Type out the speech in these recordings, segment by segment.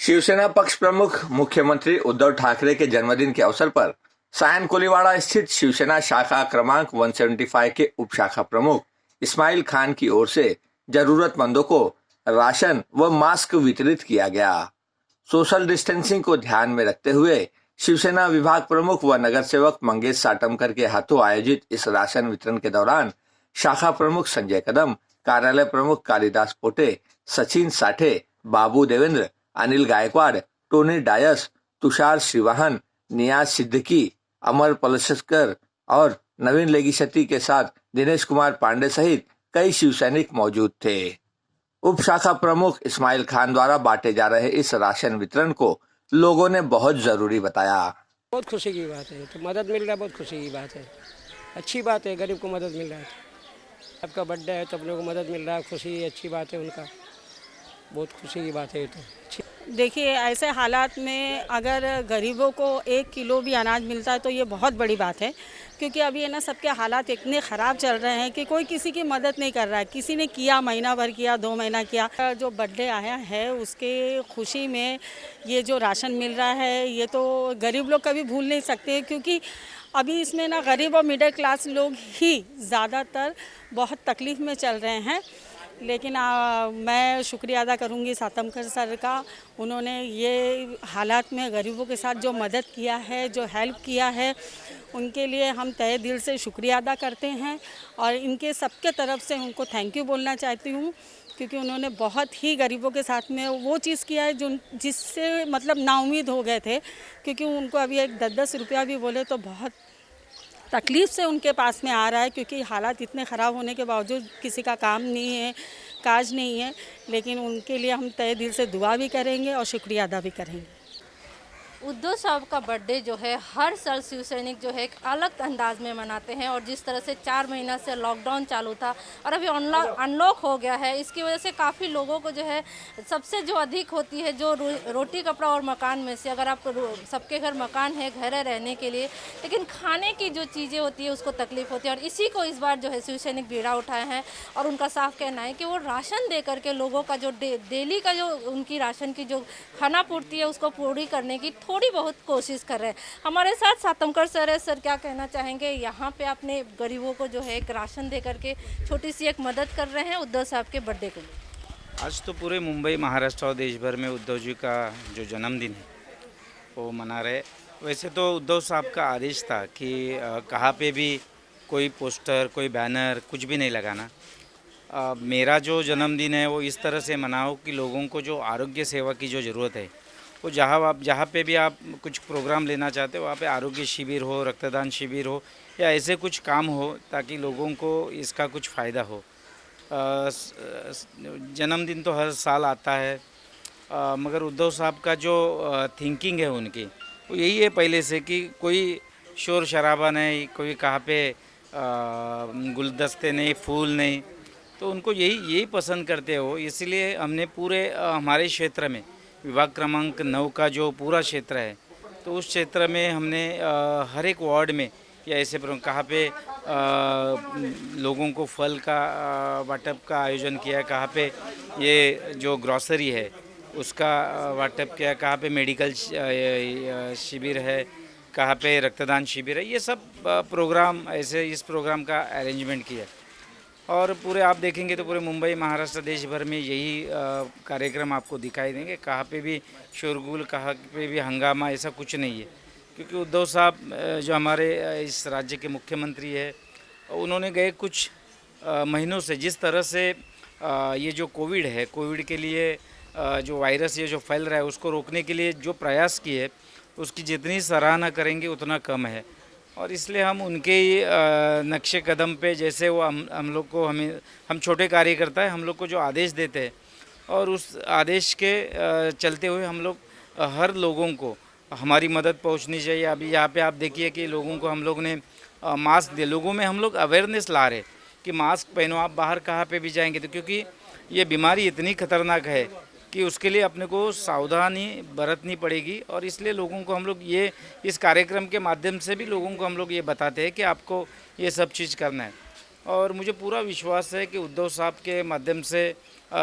शिवसेना पक्ष प्रमुख मुख्यमंत्री उद्धव ठाकरे के जन्मदिन के अवसर पर सायन कोलीवाड़ा स्थित शिवसेना शाखा क्रमांक 175 के उप शाखा प्रमुख इस्माइल खान की ओर से जरूरतमंदों को राशन व मास्क वितरित किया गया। सोशल डिस्टेंसिंग को ध्यान में रखते हुए शिवसेना विभाग प्रमुख व नगर सेवक मंगेश साटमकर के हाथों आयोजित इस राशन वितरण के दौरान शाखा प्रमुख संजय कदम, कार्यालय प्रमुख कालिदास पोटे, सचिन साठे, बाबू देवेंद्र, अनिल गायकवाड़, टोनी डायस, तुषार श्रीवाहन, नियाज सिद्दीकी, अमर पलसकर और नवीन लेगिशती के साथ दिनेश कुमार पांडे सहित कई शिवसैनिक मौजूद थे। उप शाखा प्रमुख इस्माइल खान द्वारा बांटे जा रहे इस राशन वितरण को लोगों ने बहुत जरूरी बताया। बहुत खुशी की बात है, तो मदद मिल रहा है, बहुत खुशी की बात है, अच्छी बात है, गरीब को मदद मिल रहा है। आपका बर्थडे है तो अपने को मदद मिल रहा है, खुशी अच्छी बात है, उनका बहुत खुशी की बात है। ये तो देखिए, ऐसे हालात में अगर गरीबों को 1 किलो भी अनाज मिलता है तो ये बहुत बड़ी बात है, क्योंकि अभी है ना, सबके हालात इतने ख़राब चल रहे हैं कि कोई किसी की मदद नहीं कर रहा है। किसी ने किया, महीना भर किया, 2 महीना किया। जो बर्थडे आया है उसके खुशी में ये जो राशन मिल रहा है, ये तो गरीब लोग कभी भूल नहीं सकते, क्योंकि अभी इसमें ना गरीब और मिडिल क्लास लोग ही ज़्यादातर बहुत तकलीफ़ में चल रहे हैं। लेकिन मैं शुक्रिया अदा करूंगी सातमकर सर का। उन्होंने ये हालात में गरीबों के साथ जो मदद किया है, जो हेल्प किया है, उनके लिए हम तहे दिल से शुक्रिया अदा करते हैं और इनके सबके तरफ से उनको थैंक यू बोलना चाहती हूँ, क्योंकि उन्होंने बहुत ही गरीबों के साथ में वो चीज़ किया है जो जिससे मतलब नाउम्मीद हो गए थे, क्योंकि उनको अभी एक 10-10 रुपया भी बोले तो बहुत तकलीफ़ से उनके पास में आ रहा है, क्योंकि हालात इतने ख़राब होने के बावजूद किसी का काम नहीं है, काज नहीं है। लेकिन उनके लिए हम तहे दिल से दुआ भी करेंगे और शुक्रिया अदा भी करेंगे। उद्धव साहब का बर्थडे जो है हर साल शिव सैनिक जो है एक अलग अंदाज में मनाते हैं, और जिस तरह से 4 महीना से लॉकडाउन चालू था और अभी अनलॉक हो गया है, इसकी वजह से काफ़ी लोगों को जो है सबसे जो अधिक होती है जो रोटी कपड़ा और मकान में से, अगर आप सबके घर मकान है, घर है रहने के लिए, लेकिन खाने की जो चीज़ें होती है उसको तकलीफ होती है। और इसी को इस बार जो है शिव सैनिक बीड़ा उठाए हैं और उनका साफ कहना है कि वो राशन दे करके लोगों का जो डेली का जो उनकी राशन की जो खाना पूर्ति है उसको पूरी करने की थोड़ी बहुत कोशिश कर रहे हैं। हमारे साथ सातमकर सर है। सर, क्या कहना चाहेंगे? यहाँ पे अपने गरीबों को जो है एक राशन दे करके छोटी सी एक मदद कर रहे हैं उद्धव साहब के बर्थडे के लिए। आज तो पूरे मुंबई, महाराष्ट्र और देश भर में उद्धव जी का जो जन्मदिन है वो मना रहे। वैसे तो उद्धव साहब का आदेश था कि कहाँ पे भी कोई पोस्टर, कोई बैनर, कुछ भी नहीं लगाना। मेरा जो जन्मदिन है वो इस तरह से मनाओ कि लोगों को जो आरोग्य सेवा की जो ज़रूरत है वो जहाँ पे भी आप कुछ प्रोग्राम लेना चाहते हो वहाँ पे आरोग्य शिविर हो, रक्तदान शिविर हो या ऐसे कुछ काम हो ताकि लोगों को इसका कुछ फ़ायदा हो। जन्मदिन तो हर साल आता है, मगर उद्धव साहब का जो थिंकिंग है उनकी वो यही है पहले से कि कोई शोर शराबा नहीं, कोई कहाँ पे गुलदस्ते नहीं, फूल नहीं, तो उनको यही पसंद करते हो। इसलिए हमने पूरे हमारे क्षेत्र में विभाग क्रमांक 9 का जो पूरा क्षेत्र है तो उस क्षेत्र में हमने हर एक वार्ड में या ऐसे कहाँ पे लोगों को फल का वाटप का आयोजन किया है, कहाँ पे ये जो ग्रॉसरी है उसका वाटप किया है, कहाँ पे मेडिकल शिविर है, कहाँ पे रक्तदान शिविर है, ये सब प्रोग्राम ऐसे इस प्रोग्राम का अरेंजमेंट किया है। और पूरे आप देखेंगे तो पूरे मुंबई, महाराष्ट्र, देश भर में यही कार्यक्रम आपको दिखाई देंगे। कहाँ पे भी शोरगुल, कहाँ पे भी हंगामा, ऐसा कुछ नहीं है, क्योंकि उद्धव साहब जो हमारे इस राज्य के मुख्यमंत्री है, उन्होंने गए कुछ महीनों से जिस तरह से ये जो कोविड के लिए जो वायरस ये जो फैल रहा है उसको रोकने के लिए जो प्रयास किए उसकी जितनी सराहना करेंगे उतना कम है। और इसलिए हम उनके नक्शे कदम पे, जैसे वो हम लोग को हम छोटे कार्यकर्ता है, हम लोग को जो आदेश देते हैं और उस आदेश के चलते हुए हम लोग हर लोगों को हमारी मदद पहुंचनी चाहिए। अभी यहाँ पे आप देखिए कि लोगों को हम लोग ने मास्क दिए, लोगों में हम लोग अवेयरनेस ला रहे कि मास्क पहनो, आप बाहर कहाँ पे भी जाएंगे तो, क्योंकि ये बीमारी इतनी खतरनाक है कि उसके लिए अपने को सावधानी बरतनी पड़ेगी। और इसलिए लोगों को हम लोग ये इस कार्यक्रम के माध्यम से भी लोगों को हम लोग ये बताते हैं कि आपको ये सब चीज़ करना है। और मुझे पूरा विश्वास है कि उद्धव साहब के माध्यम से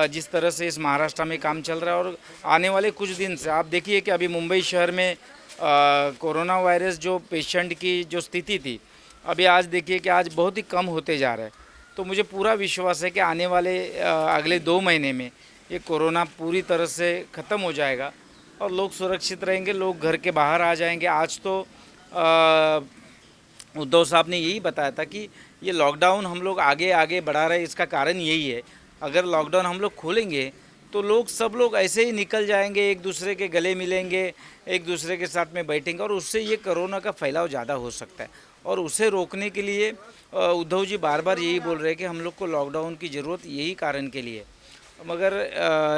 जिस तरह से इस महाराष्ट्र में काम चल रहा है और आने वाले कुछ दिन से आप देखिए कि अभी मुंबई शहर में कोरोना वायरस जो पेशेंट की जो स्थिति थी, अभी आज देखिए कि आज बहुत ही कम होते जा रहा है। तो मुझे पूरा विश्वास है कि आने वाले अगले 2 महीने में ये कोरोना पूरी तरह से ख़त्म हो जाएगा और लोग सुरक्षित रहेंगे, लोग घर के बाहर आ जाएंगे। आज तो उद्धव साहब ने यही बताया था कि ये लॉकडाउन हम लोग आगे आगे बढ़ा रहे हैं, इसका कारण यही है। अगर लॉकडाउन हम लोग खोलेंगे तो सब लोग ऐसे ही निकल जाएंगे, एक दूसरे के गले मिलेंगे, एक दूसरे के साथ में बैठेंगे और उससे ये कोरोना का फैलाव ज़्यादा हो सकता है। और उसे रोकने के लिए उद्धव जी बार बार यही बोल रहे हैं कि हम लोग को लॉकडाउन की ज़रूरत यही कारण के लिए। मगर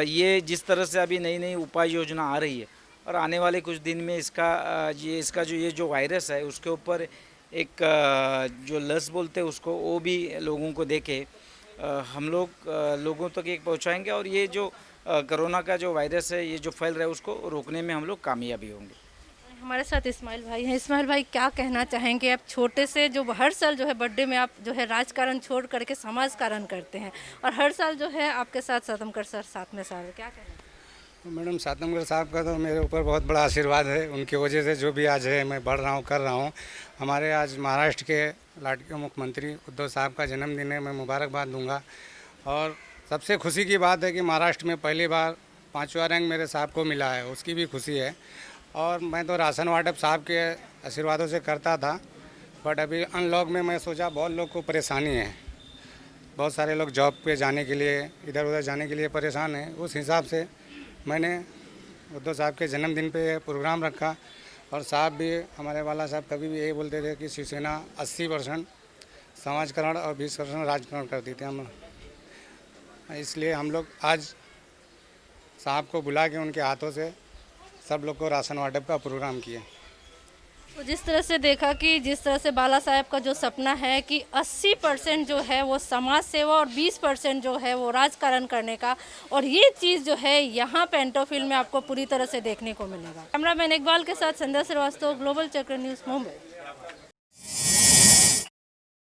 ये जिस तरह से अभी नई नई उपाय योजना आ रही है और आने वाले कुछ दिन में इसका जो वायरस है उसके ऊपर एक जो लस बोलते हैं उसको, वो भी लोगों को देके हम लोग लोगों तक एक पहुंचाएंगे और ये जो कोरोना का जो वायरस है ये जो फैल रहा है उसको रोकने में हम लोग कामयाबी होंगे। हमारे साथ इस्माइल भाई हैं। इस्माइल भाई, क्या कहना चाहेंगे आप? छोटे से जो हर साल जो है बर्थडे में आप जो है राजकारण छोड़ करके समाज कारण करते हैं और हर साल जो है आपके साथ सातमकर सर साथ में साल, क्या कहना? मैडम, सातमकर साहब का तो मेरे ऊपर बहुत बड़ा आशीर्वाद है। उनकी वजह से जो भी आज है मैं बढ़ रहा हूँ, कर रहा हूँ। हमारे आज महाराष्ट्र के लाडके मुख्यमंत्री उद्धव साहब का जन्मदिन है, मैं मुबारकबाद दूंगा। और सबसे खुशी की बात है कि महाराष्ट्र में पहली बार 5वां रैंक मेरे साहब को मिला है, उसकी भी खुशी है। और मैं तो राशन वाटप साहब के आशीर्वादों से करता था, बट अभी अनलॉक में मैं सोचा बहुत लोग को परेशानी है, बहुत सारे लोग जॉब पे जाने के लिए, इधर उधर जाने के लिए परेशान हैं। उस हिसाब से मैंने उद्धव साहब के जन्मदिन पे प्रोग्राम रखा। और साहब भी, हमारे वाला साहब कभी भी यही बोलते थे कि शिवसेना 80% समाजकरण और 20% राजकारण करती थी हम। इसलिए हम लोग आज साहब को बुला के उनके हाथों से सब लोग को राशन वाटप का प्रोग्राम किए। तो जिस तरह से देखा कि जिस तरह से बाला साहब का जो सपना है कि 80% जो है वो समाज सेवा और 20% जो है वो राजकारण करने का, और ये चीज़ जो है यहाँ पेंटोफिल में आपको पूरी तरह से देखने को मिलेगा। कैमरामैन इकबाल के साथ संध्या श्रीवास्तव, ग्लोबल चक्र न्यूज़, मुंबई।